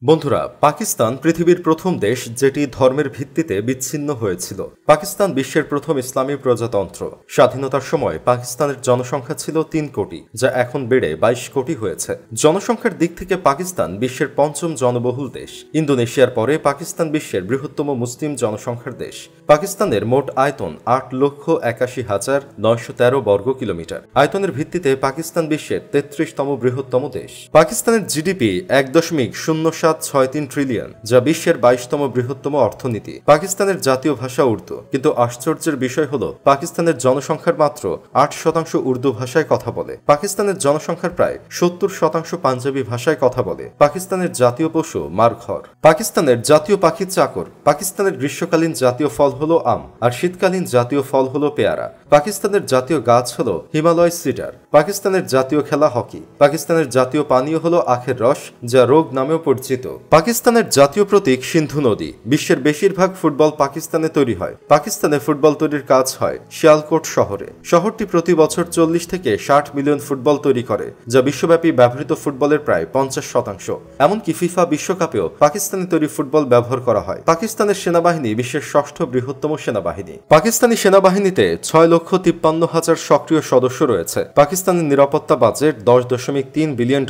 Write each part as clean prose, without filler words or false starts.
বন্ধুরা, পাকিস্তান পৃথিবীর প্রথম দেশ যেটি ধর্মের ভিত্তিতে বিচ্ছিন্ন হয়েছিল। পাকিস্তান বিশ্বের প্রথম ইসলামী প্রজাতন্ত্র। স্বাধীনতার সময় পাকিস্তানের জনসংখ্যা ছিল ৩ কোটি, যা এখন বেড়ে ২২ কোটি হয়েছে। জনসংখ্যার দিক থেকে পাকিস্তান বিশ্বের পঞ্চম জনবহুল দেশ। ইন্দোনেশিয়ার পরে পাকিস্তান বিশ্বের বৃহত্তম মুসলিম জনসংখ্যার দেশ। পাকিস্তানের মোট আয়তন ৮,৮১,৯১৩ বর্গ কিলোমিটার। আয়তনের ভিত্তিতে পাকিস্তান বিশ্বের ৩৩তম বৃহত্তম দেশ। পাকিস্তানের জিডিপি ১.০৭৬৩ ট্রিলিয়ন, যা বিশ্বের ২২তম বৃহত্তম অর্থনীতি। পাকিস্তানের জাতীয় ভাষা উর্দু, কিন্তু আশ্চর্যের বিষয় হল পাকিস্তানের জনসংখ্যার মাত্র ৮% উর্দু ভাষায় কথা বলে। পাকিস্তানের জনসংখ্যার প্রায় ৭০% পাঞ্জাবি ভাষায় কথা বলে। পাকিস্তানের জাতীয় পশু মারঘর। পাকিস্তানের জাতীয় পাখি চাকর। পাকিস্তানের গ্রীষ্মকালীন জাতীয় ফল হলো আম, আর শীতকালীন জাতীয় ফল হলো পেয়ারা। পাকিস্তানের জাতীয় গাছ হলো হিমালয় সিডার। পাকিস্তানের জাতীয় খেলা হকি। পাকিস্তানের জাতীয় পানীয় হলো আখের রস, যা রোগ নামেও পরিচিত। পাকিস্তানের জাতীয় প্রতীক সিন্ধু নদী। বিশ্বের বেশিরভাগ ফুটবল পাকিস্তানে তৈরি হয়। পাকিস্তানে ফুটবল তৈরির কাজ হয় শিয়ালকোট শহরে। শহরটি প্রতি বছর ৪০ থেকে ৬০ মিলিয়ন ফুটবল তৈরি করে, যা বিশ্বব্যাপী ব্যবহৃত ফুটবলের প্রায় ৫০%। এমনকি ফিফা বিশ্বকাপেও পাকিস্তানি তৈরি ফুটবল ব্যবহার করা হয়। পাকিস্তানের সেনাবাহিনী বিশ্বের ৬ষ্ঠ বৃহত্তম সেনাবাহিনী। পাকিস্তানি সেনাবাহিনীতে ৬,৫৩,০০০ সক্রিয় সদস্য রয়েছে। পাকিস্তানের নিরাপত্তা বাজেট $১০.৩ বিলিয়ন,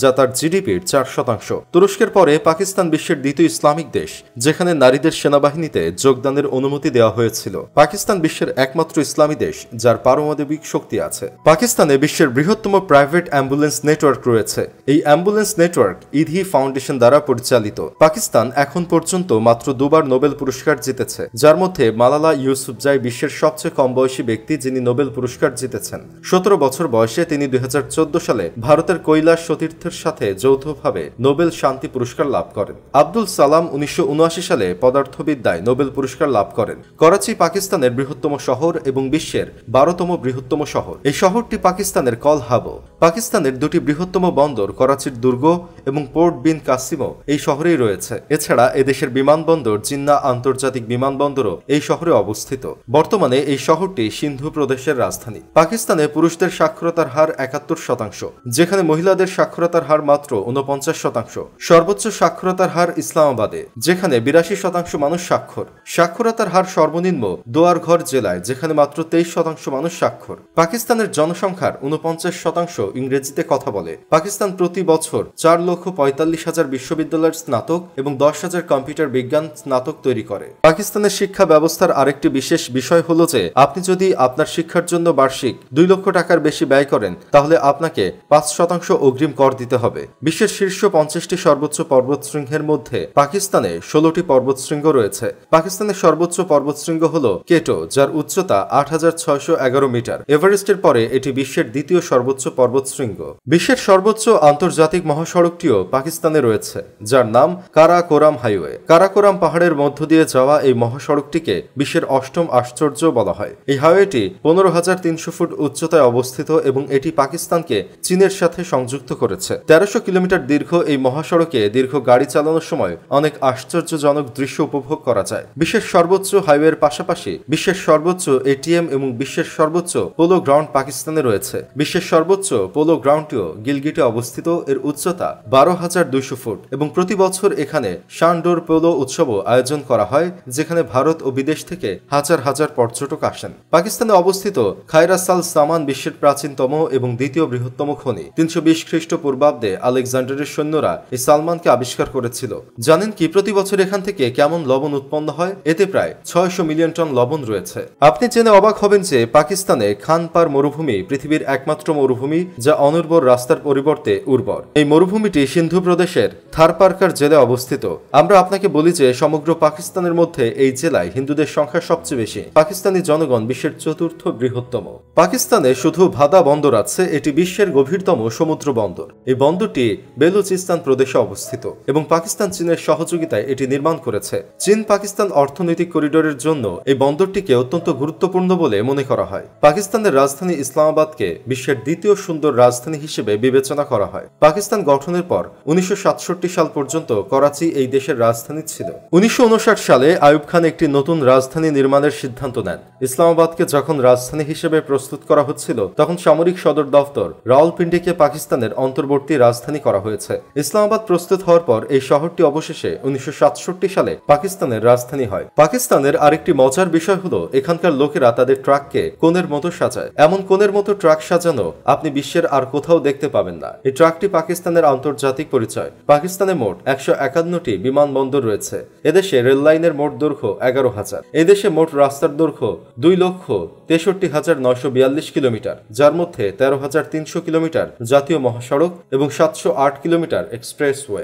যা তার জিডিপির ৪%। তুরস্কের পরে পাকিস্তান বিশ্বের দ্বিতীয় ইসলামিক দেশ, যেখানে নারীদের সেনাবাহিনীতে যোগদানের অনুমতি দেওয়া হয়েছিল। পাকিস্তান বিশ্বের একমাত্র ইসলামী দেশ যার পারমাণবিক শক্তি আছে। পাকিস্তানে বিশ্বের বৃহত্তম প্রাইভেট অ্যাম্বুলেন্স নেটওয়ার্ক রয়েছে। এই অ্যাম্বুলেন্স নেটওয়ার্ক ইধি ফাউন্ডেশন দ্বারা পরিচালিত। পাকিস্তান এখন পর্যন্ত মাত্র ২বার নোবেল পুরস্কার জিতেছে, যার মধ্যে মালালা ইউসুফজাই বিশ্বের সবচেয়ে কম বয়সী ব্যক্তি যিনি নোবেল পুরস্কার জিতেছেন। ১৭ বছর বয়সে তিনি ২০১৪ সালে ভারতের কৈলাস সতীর্থের সাথে যৌথভাবে নোবেল শান্তি পুরস্কার লাভ করেন। আব্দুল সালাম ১৯৭৯ সালে পদার্থবিদ্যায় নোবেল পুরস্কার লাভ করেন। করাচি পাকিস্তানের বৃহত্তম শহর এবং বিশ্বের ১২তম বৃহত্তম শহর। এই শহরটি পাকিস্তানের কল হাবো। পাকিস্তানের দুটি বৃহত্তম বন্দর করাচির দুর্গ এবং পোর্ট বিন কাসিমও এই শহরেই রয়েছে। এছাড়া এদেশের বিমানবন্দর জিন্নাহ আন্তর্জাতিক বিমানবন্দরও এই শহরে অবস্থিত। বর্তমানে এই শহরটি সিন্ধু প্রদেশের রাজধানী। পাকিস্তানে পুরুষদের সাক্ষরতার হার ৭১%, যেখানে মহিলাদের সাক্ষরতার হার মাত্র ৪৯%। সর্বোচ্চ সাক্ষরতার হার ইসলামাবাদে, যেখানে ৮২% মানুষ সাক্ষর। সাক্ষরতার হার সর্বনিম্ন দোয়ারঘর জেলায়, যেখানে মাত্র ২৩% মানুষ সাক্ষর। পাকিস্তানের জনসংখ্যার ৪৯% ইংরেজিতে কথা বলে। পাকিস্তান প্রতি বছর ৪,৪৫,০০০ বিশ্ববিদ্যালয়ের স্নাতক এবং ১০,০০০ কম্পিউটার বিজ্ঞান স্নাতক তৈরি করে। পাকিস্তানের শিক্ষা ব্যবস্থার আরেকটি বিশেষ বিষয় হলো যে আপনি যদি আপনার শিক্ষার জন্য বার্ষিক ২ লক্ষ টাকার বেশি ব্যয় করেন, তাহলে আপনাকে ৫% অগ্রিম কর দিতে হবে। বিশ্বের শীর্ষ ৫০টি সর্বোচ্চ পর্বতশৃঙ্গের মধ্যে পাকিস্তানে ১৬টি পর্বতশৃঙ্গ রয়েছে। পাকিস্তানের সর্বোচ্চ পর্বতশৃঙ্গ হল কেটো, যার উচ্চতা ৮,৬১১ মিটার। এভারেস্টের পরে এটি বিশ্বের দ্বিতীয় সর্বোচ্চ পর্বতশৃঙ্গ। বিশ্বের সর্বোচ্চ আন্তর্জাতিক মহাসড়কটিও পাকিস্তানে রয়েছে, যার নাম কারাকোরাম হাইওয়ে। কারাকোরাম পাহাড়ের মধ্য দিয়ে যাওয়া এই মহাসড়কটিকে বিশ্বের ৮ম আশ্চর্য বলা হয়। এই হাইওয়েটি ১৫,৩০০ ফুট উচ্চতায় অবস্থিত এবং এটি পাকিস্তানকে চীনের সাথে সংযুক্ত করেছে। ১৩০০ কিলোমিটার দীর্ঘ এই মহাসড়কে দীর্ঘ গাড়ি চালানোর সময় অনেক আশ্চর্যজনক দৃশ্য উপভোগ করা যায়। বিশ্বের সর্বোচ্চ হাইওয়ের পাশাপাশি বিশ্বের সর্বোচ্চ এটিএম এবং বিশ্বের সর্বোচ্চ পোলো গ্রাউন্ড পাকিস্তানে রয়েছে। বিশ্বের সর্বোচ্চ পোলো গ্রাউন্ডটিও গিলগিটে অবস্থিত। এর উচ্চতা ১২,২০০ ফুট এবং প্রতি বছর এখানে শানডোর পোলো উৎসবও আয়োজন করা হয়, যেখানে ভারত ও বিদেশ থেকে হাজার হাজার পর্যটক আসেন। পাকিস্তানে অবস্থিত খায়রাসাল সামান বিশ্বের প্রাচীনতম এবং দ্বিতীয় বৃহত্তম খনি। ৩২০ খ্রিস্টপূর্বাব্দে আলেকজান্ডারের সৈন্যরা এই সালমানকে আবিষ্কার করেছিল। জানেন কি প্রতি বছর এখান থেকে কেমন লবণ উৎপন্ন হয়? এতে প্রায় ৬০০ মিলিয়ন টন লবণ রয়েছে। আপনি জেনে অবাক হবেন যে পাকিস্তানে খানপার মরুভূমি পৃথিবীর একমাত্র মরুভূমি যা অনুর্বর রাস্তার পরিবর্তে উর্বর। এই মরুভূমিটি সিন্ধু প্রদেশের থারপারকার জেলায় অবস্থিত। আমরা আপনাকে বলি যে সমগ্র পাকিস্তানের মধ্যে এই জেলায় হিন্দুদের সংখ্যা সবচেয়ে বেশি। পাকিস্তানি জনগণ বিশ্বের ৪র্থ বৃহত্তম। পাকিস্তানে শুধু ভাদা বন্দর আছে, এটি বিশ্বের গভীরতম সমুদ্র বন্দর। এই বন্দরটি বেলুচিস্তান প্রদেশে অবস্থিত এবং পাকিস্তান চীনের সহযোগিতায় এটি নির্মাণ করেছে। চীন পাকিস্তান অর্থনৈতিক করিডোরের জন্য এই বন্দরটিকে অত্যন্ত গুরুত্বপূর্ণ বলে মনে করা হয়। পাকিস্তানের রাজধানী ইসলামাবাদকে বিশ্বের দ্বিতীয় সুন্দর রাজধানী হিসেবে বিবেচনা করা হয়। পাকিস্তান গঠনের পর ১৯৬৭ সাল পর্যন্ত করাচি এই দেশের রাজধানী ছিল। ১৯৫৯ সালে আইয়ুব খান একটি নতুন রাজধানী নির্মাণের সিদ্ধান্ত নেন। ইসলামাবাদকে যখন রাজধানী হিসেবে প্রস্তুত করা হচ্ছিল, তখন সামরিক সদর দফতর রাওয়ালপিন্ডিকে পাকিস্তানের অন্তর্বর্তী রাজধানী করা হয়েছে। ইসলামাবাদ প্রস্তুত প্রস্তুত হওয়ার পর এই শহরটি অবশেষে 1967 সালে পাকিস্তানের রাজধানী হয়। পাকিস্তানের আরেকটি মজার বিষয় হলো এখানকার লোকেরা তাদের ট্রাককে কোণের মতো সাজায়। এমন কোণের মতো ট্রাক সাজানো আপনি বিশ্বের আর কোথাও দেখতে পাবেন না। এই ট্রাকটি পাকিস্তানের আন্তর্জাতিক পরিচয়। পাকিস্তানে মোট 151টি বিমানবন্দর রয়েছে। এদেশে রেললাইনের মোট দৈর্ঘ্য 11,000। এদেশে মোট রাস্তার দৈর্ঘ্য 2,63,942 কিলোমিটার, যার মধ্যে 13,300 কিলোমিটার জাতীয় মহাসড়ক এবং 708 কিলোমিটার এক্সপ্রেসওয়ে।